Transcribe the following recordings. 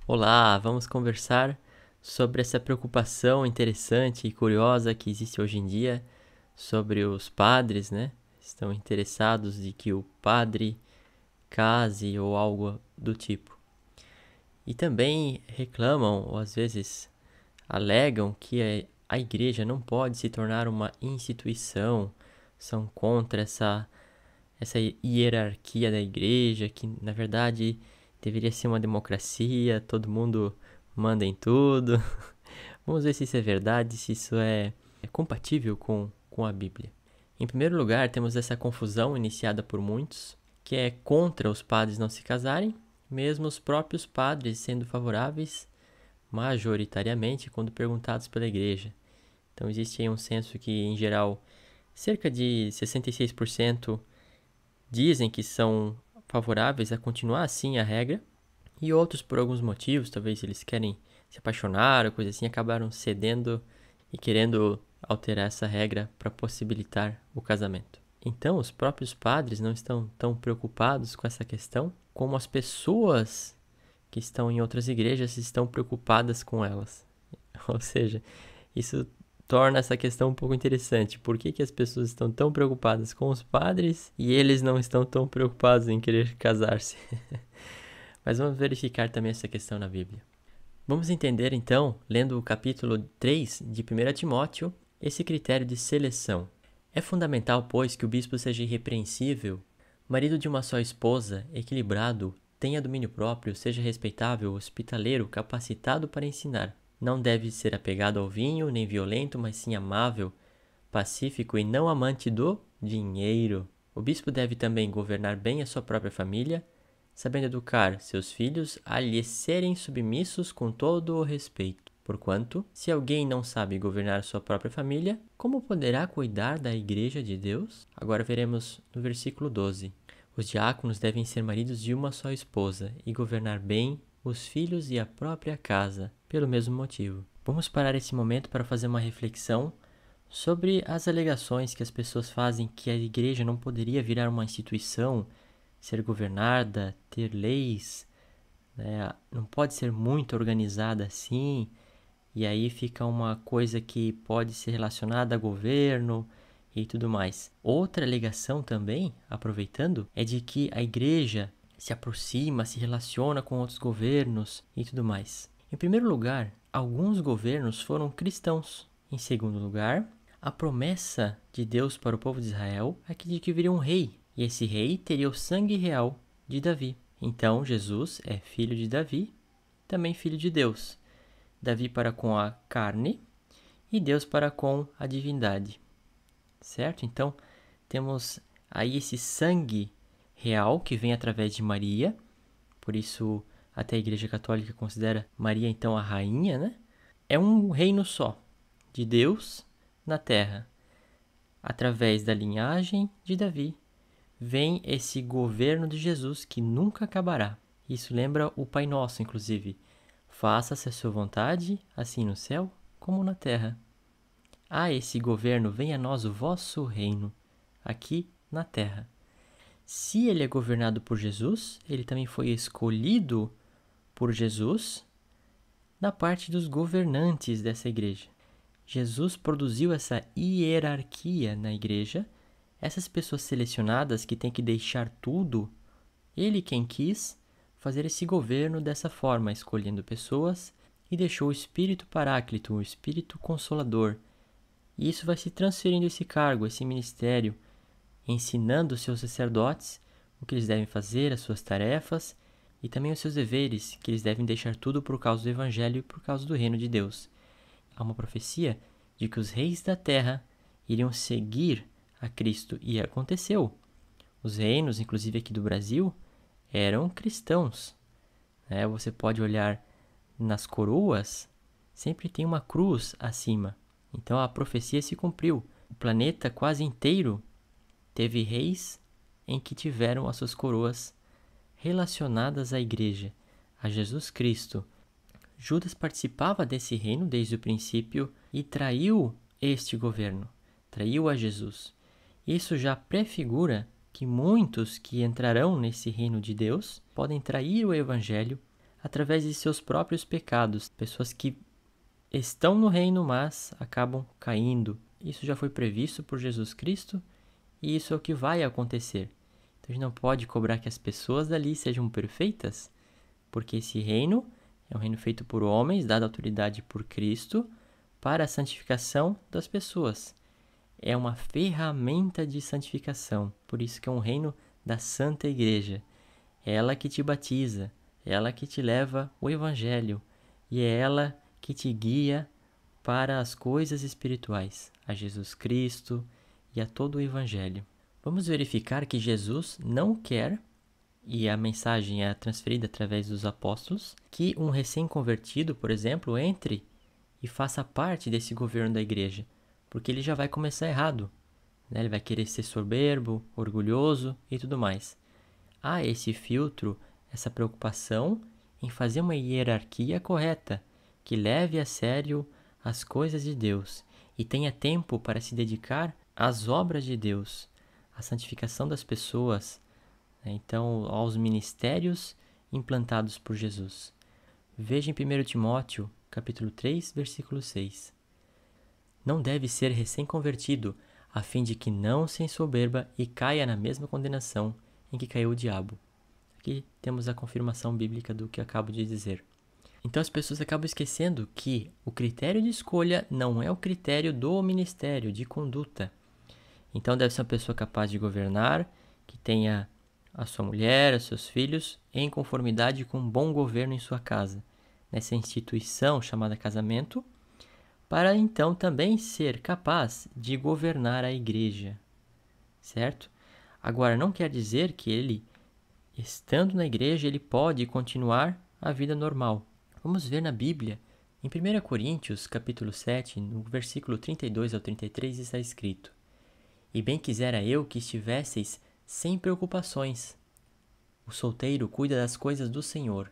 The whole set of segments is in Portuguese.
Olá, vamos conversar sobre essa preocupação interessante e curiosa que existe hoje em dia sobre os padres, né? Estão interessados de que o padre case ou algo do tipo. E também reclamam, ou às vezes alegam, que a igreja não pode se tornar uma instituição, são contra essa hierarquia da igreja, que na verdade deveria ser uma democracia, todo mundo manda em tudo. Vamos ver se isso é verdade, se isso é compatível com a Bíblia. Em primeiro lugar, temos essa confusão iniciada por muitos, que é contra os padres não se casarem, mesmo os próprios padres sendo favoráveis majoritariamente quando perguntados pela igreja. Então existe aí um censo que, em geral, cerca de 66% dizem que são favoráveis a continuar assim a regra, e outros, por alguns motivos, talvez eles querem se apaixonar ou coisa assim, acabaram cedendo e querendo alterar essa regra para possibilitar o casamento. Então, os próprios padres não estão tão preocupados com essa questão como as pessoas que estão em outras igrejas estão preocupadas com elas. Ou seja, isso torna essa questão um pouco interessante. Por que as pessoas estão tão preocupadas com os padres e eles não estão tão preocupados em querer casar-se? Mas vamos verificar também essa questão na Bíblia. Vamos entender então, lendo o capítulo 3 de 1 Timóteo, esse critério de seleção. É fundamental, pois, que o bispo seja irrepreensível, marido de uma só esposa, equilibrado, tenha domínio próprio, seja respeitável, hospitaleiro, capacitado para ensinar. Não deve ser apegado ao vinho, nem violento, mas sim amável, pacífico e não amante do dinheiro. O bispo deve também governar bem a sua própria família, sabendo educar seus filhos a lhe serem submissos com todo o respeito. Porquanto, se alguém não sabe governar sua própria família, como poderá cuidar da igreja de Deus? Agora veremos no versículo 12. Os diáconos devem ser maridos de uma só esposa e governar bem os filhos e a própria casa, pelo mesmo motivo. Vamos parar esse momento para fazer uma reflexão sobre as alegações que as pessoas fazem que a igreja não poderia virar uma instituição, ser governada, ter leis, né? Não pode ser muito organizada assim, e aí fica uma coisa que pode ser relacionada a governo e tudo mais. Outra alegação também, aproveitando, é de que a igreja se aproxima, se relaciona com outros governos e tudo mais. Em primeiro lugar, alguns governos foram cristãos. Em segundo lugar, a promessa de Deus para o povo de Israel é de que viria um rei, e esse rei teria o sangue real de Davi. Então, Jesus é filho de Davi, também filho de Deus. Davi para com a carne e Deus para com a divindade. Certo? Então, temos aí esse sangue real que vem através de Maria. Por isso, até a Igreja Católica considera Maria, então, a rainha, né? É um reino só, de Deus na terra. Através da linhagem de Davi, vem esse governo de Jesus que nunca acabará. Isso lembra o Pai Nosso, inclusive. Faça-se a sua vontade, assim no céu como na terra. Esse governo, venha a nós o vosso reino, aqui na terra. Se ele é governado por Jesus, ele também foi escolhido por Jesus na parte dos governantes dessa igreja. Jesus produziu essa hierarquia na igreja, essas pessoas selecionadas que têm que deixar tudo, ele quem quis fazer esse governo dessa forma, escolhendo pessoas e deixou o Espírito Paráclito, o Espírito Consolador. E isso vai se transferindo esse cargo, esse ministério, ensinando os seus sacerdotes o que eles devem fazer, as suas tarefas e também os seus deveres, que eles devem deixar tudo por causa do Evangelho e por causa do reino de Deus. Há uma profecia de que os reis da terra iriam seguir a Cristo, e aconteceu. Os reinos, inclusive aqui do Brasil, eram cristãos. Você pode olhar nas coroas, sempre tem uma cruz acima. Então a profecia se cumpriu. O planeta quase inteiro teve reis em que tiveram as suas coroas relacionadas à igreja, a Jesus Cristo. Judas participava desse reino desde o princípio e traiu este governo, traiu a Jesus. Isso já prefigura que muitos que entrarão nesse reino de Deus podem trair o Evangelho, através de seus próprios pecados. Pessoas que estão no reino, mas acabam caindo. Isso já foi previsto por Jesus Cristo e isso é o que vai acontecer. Então a gente não pode cobrar que as pessoas dali sejam perfeitas, porque esse reino é um reino feito por homens, dado autoridade por Cristo, para a santificação das pessoas. É uma ferramenta de santificação, por isso que é um reino da Santa Igreja. É ela que te batiza, é ela que te leva o Evangelho, e é ela que te guia para as coisas espirituais, a Jesus Cristo e a todo o Evangelho. Vamos verificar que Jesus não quer, e a mensagem é transferida através dos apóstolos, que um recém-convertido, por exemplo, entre e faça parte desse governo da igreja, porque ele já vai começar errado, né? Ele vai querer ser soberbo, orgulhoso e tudo mais. Há esse filtro, essa preocupação em fazer uma hierarquia correta, que leve a sério as coisas de Deus e tenha tempo para se dedicar às obras de Deus, à santificação das pessoas, né? Então, aos ministérios implantados por Jesus. Veja em 1 Timóteo, capítulo 3, versículo 6. Não deve ser recém-convertido, a fim de que não se ensoberba e caia na mesma condenação em que caiu o diabo. Aqui temos a confirmação bíblica do que acabo de dizer. Então as pessoas acabam esquecendo que o critério de escolha não é o critério do ministério, de conduta. Então deve ser uma pessoa capaz de governar, que tenha a sua mulher, os seus filhos, em conformidade com um bom governo em sua casa, nessa instituição chamada casamento, para então também ser capaz de governar a igreja, certo? Agora, não quer dizer que ele, estando na igreja, ele pode continuar a vida normal. Vamos ver na Bíblia, em 1 Coríntios, capítulo 7, no versículo 32 ao 33, está escrito: E bem quisera eu que estivesseis sem preocupações. O solteiro cuida das coisas do Senhor,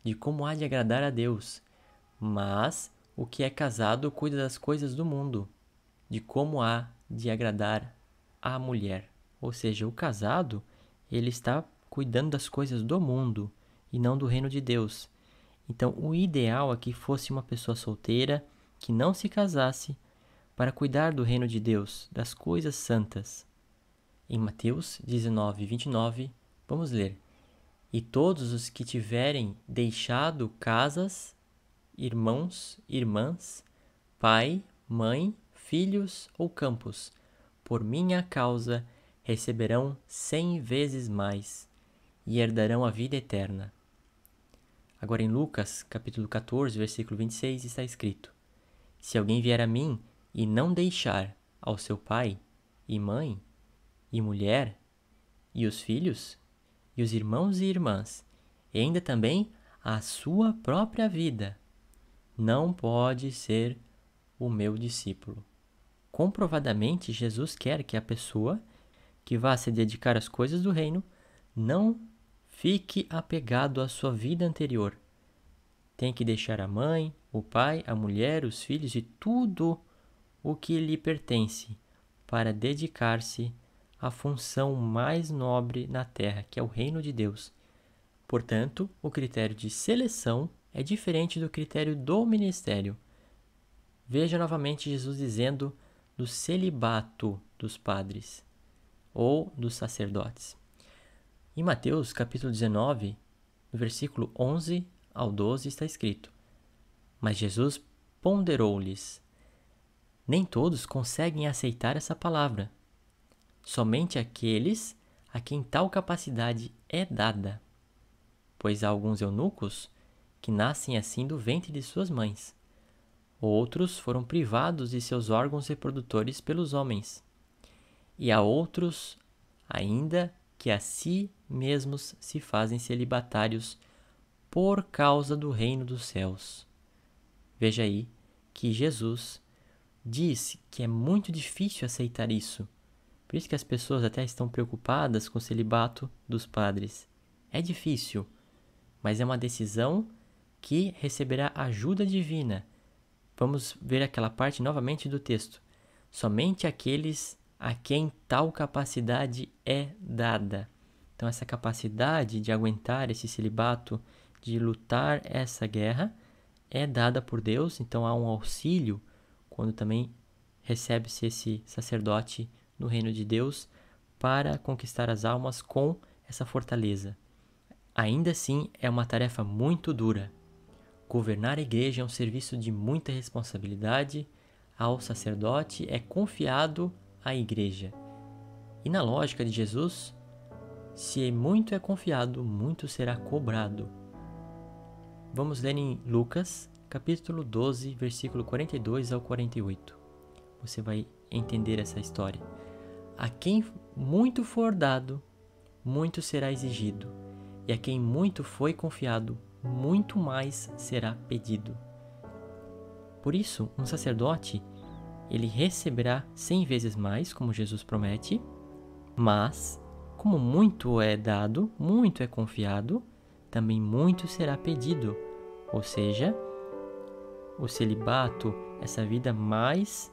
de como há de agradar a Deus, mas o que é casado cuida das coisas do mundo, de como há de agradar à mulher. Ou seja, o casado, ele está cuidando das coisas do mundo e não do reino de Deus. Então, o ideal é que fosse uma pessoa solteira, que não se casasse, para cuidar do reino de Deus, das coisas santas. Em Mateus 19, 29, vamos ler: E todos os que tiverem deixado casas, irmãos, irmãs, pai, mãe, filhos ou campos, por minha causa, receberão 100 vezes mais e herdarão a vida eterna. Agora em Lucas, capítulo 14, versículo 26, está escrito: Se alguém vier a mim e não deixar ao seu pai e mãe e mulher e os filhos e os irmãos e irmãs, e ainda também a sua própria vida, não pode ser o meu discípulo. Comprovadamente, Jesus quer que a pessoa que vá se dedicar às coisas do reino não fique apegado à sua vida anterior. Tem que deixar a mãe, o pai, a mulher, os filhos e tudo o que lhe pertence para dedicar-se à função mais nobre na terra, que é o reino de Deus. Portanto, o critério de seleção é diferente do critério do ministério. Veja novamente Jesus dizendo do celibato dos padres ou dos sacerdotes. Em Mateus, capítulo 19, no versículo 11 ao 12, está escrito: Mas Jesus ponderou-lhes: Nem todos conseguem aceitar essa palavra, somente aqueles a quem tal capacidade é dada. Pois há alguns eunucos que nascem assim do ventre de suas mães. Outros foram privados de seus órgãos reprodutores pelos homens. E há outros ainda que a si mesmos se fazem celibatários por causa do reino dos céus. Veja aí que Jesus diz que é muito difícil aceitar isso. Por isso que as pessoas até estão preocupadas com o celibato dos padres. É difícil, mas é uma decisão que receberá ajuda divina. Vamos ver aquela parte novamente do texto. Somente aqueles a quem tal capacidade é dada. Então, essa capacidade de aguentar esse celibato, de lutar essa guerra é dada por Deus, então há um auxílio quando também recebe-se esse sacerdote no reino de Deus para conquistar as almas com essa fortaleza. Ainda assim, é uma tarefa muito dura. Governar a igreja é um serviço de muita responsabilidade. Ao sacerdote é confiado a igreja. E na lógica de Jesus, se muito é confiado, muito será cobrado. Vamos ler em Lucas, capítulo 12, versículo 42 ao 48. Você vai entender essa história. A quem muito for dado, muito será exigido. E a quem muito foi confiado, muito mais será pedido. Por isso, um sacerdote, ele receberá 100 vezes mais, como Jesus promete, mas, como muito é dado, muito é confiado, também muito será pedido. Ou seja, o celibato, essa vida mais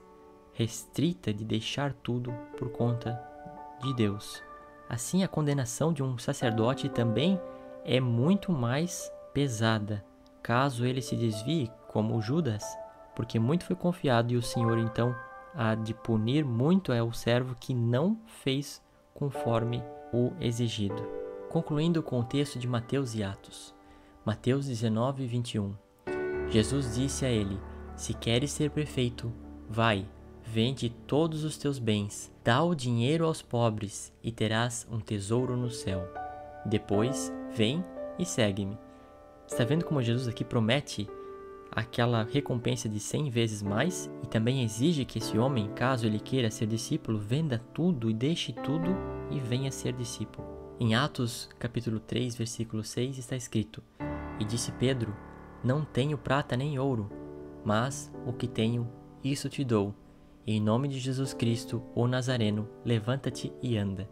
restrita de deixar tudo por conta de Deus. Assim, a condenação de um sacerdote também é muito mais pesada, caso ele se desvie, como Judas, porque muito foi confiado e o Senhor então há de punir muito é o servo que não fez conforme o exigido. Concluindo o contexto de Mateus e Atos. Mateus 19, 21. Jesus disse a ele: se queres ser perfeito, vai, vende todos os teus bens, dá o dinheiro aos pobres e terás um tesouro no céu. Depois, vem e segue-me. Está vendo como Jesus aqui promete aquela recompensa de 100 vezes mais e também exige que esse homem, caso ele queira ser discípulo, venda tudo e deixe tudo e venha ser discípulo. Em Atos, capítulo 3, versículo 6, está escrito: e disse Pedro: não tenho prata nem ouro, mas o que tenho, isso te dou. Em nome de Jesus Cristo, o Nazareno, levanta-te e anda.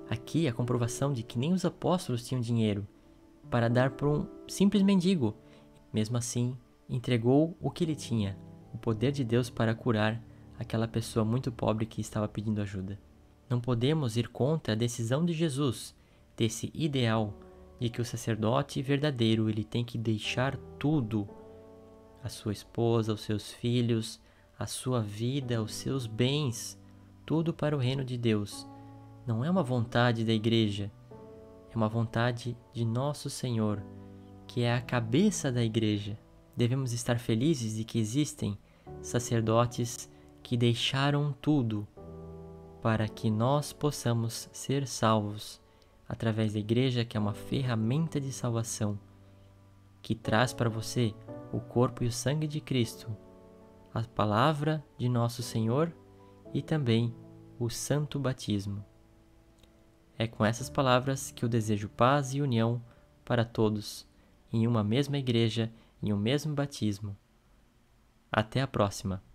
Aqui a comprovação de que nem os apóstolos tinham dinheiro para dar para um simples mendigo. Mesmo assim, entregou o que ele tinha, o poder de Deus para curar aquela pessoa muito pobre que estava pedindo ajuda. Não podemos ir contra a decisão de Jesus, desse ideal de que o sacerdote verdadeiro ele tem que deixar tudo, a sua esposa, os seus filhos, a sua vida, os seus bens, tudo para o reino de Deus. Não é uma vontade da igreja, é uma vontade de nosso Senhor, que é a cabeça da igreja. Devemos estar felizes de que existem sacerdotes que deixaram tudo para que nós possamos ser salvos através da igreja, que é uma ferramenta de salvação, que traz para você o corpo e o sangue de Cristo, a palavra de nosso Senhor e também o santo batismo. É com essas palavras que eu desejo paz e união para todos, em uma mesma igreja, em um mesmo batismo. Até a próxima!